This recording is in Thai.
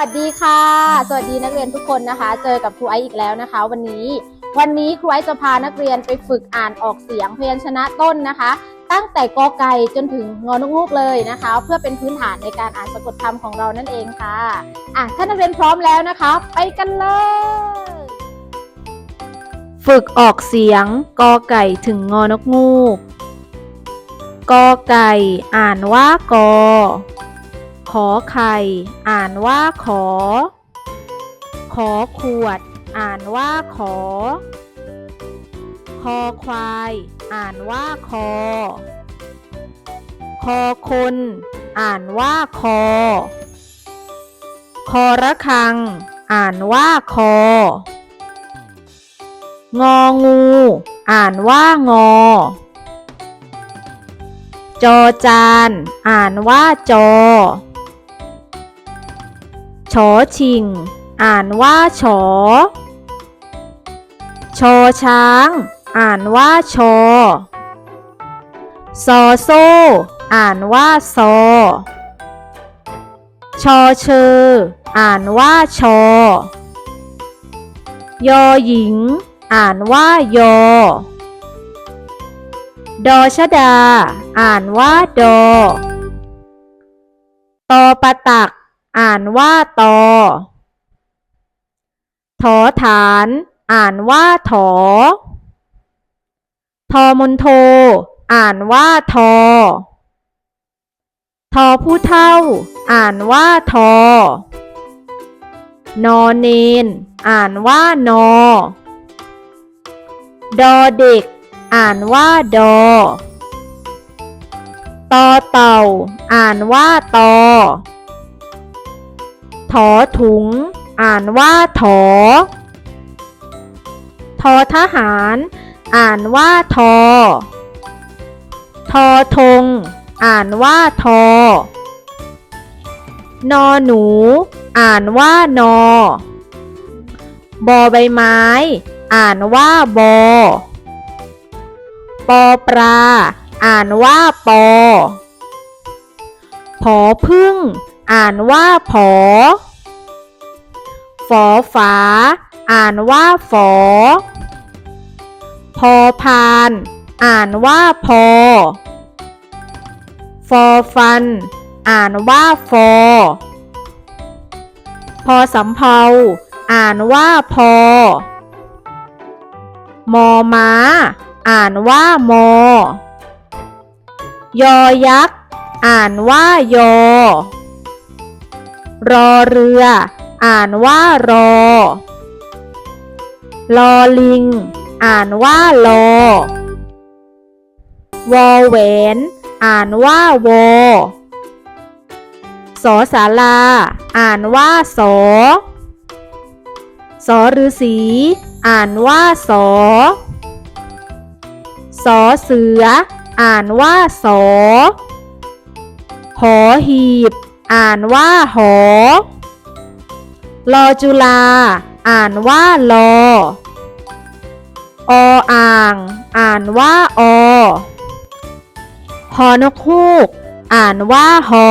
วัสดีค่ะสวัสดีนักเรียนทุกคนนะคะเจอกับครูไอซ์อีกแล้วนะคะวันนี้ครูไอซ์จะพานักเรียนไปฝึกอ่านออกเสียงพยัญชนะต้นนะคะตั้งแต่กอไก่จนถึงงอนกฮูกเลยนะคะเพื่อเป็นพื้นฐานในการอ่านสะกดคำของเรานั่นเองค่ะถ้านักเรียนพร้อมแล้วนะคะไปกันเลยฝึกออกเสียงกอไก่ถึงงอนกฮูกกอไก่อ่านว่ากอขอไข่อ่านว่าขอขวดอ่านว่าขอคอควายอ่านว่าคอคนอ่านว่าคอระฆังอ่านว่าคององูอ่านว่างอจอจานอ่านว่าจอชอชิงอ่านว่าชอช้างอ่านว่าชอซอโซ่อ่านว่าซอชอเชออ่านว่าชอยอหญิงอ่านว่ายอดอชดาอ่านว่าดอตอปะตักอ่านว่าตอถอฐานอ่านว่าถอทอมนโทอ่านว่าทอผู้เฒ่าอ่านว่าทอนอเนนอ่านว่านอดอเด็กอ่านว่าดอตอเต่าอ่านว่าตอถอถุงอ่านว่าถอทหารอ่านว่าทอธงอ่านว่าทอนอหนูอ่านว่านอบอใบไม้อ่านว่าบอปอปลาอ่านว่าปอผอพึ่งอ่านว่าผอฝอฝาอ่านว่าฝอพอพานอ่านว่าพอฟอฟันอ่านว่าฟอพอสำเภาอ่านว่าพอมอม้าอ่านว่ามอยอยักษ์อ่านว่ายอรอเรืออ่านว่ารอลอลิงอ่านว่าลอวอแหวนอ่านว่าวอสอศาลาอ่านว่าสอสอฤาษีอ่านว่าสอสอเสืออ่านว่าสอหอหีบอ่านว่าหอลอจุฬาอ่านว่าลออ่างอ่านว่าอหอนกฮูกอ่านว่าฮอ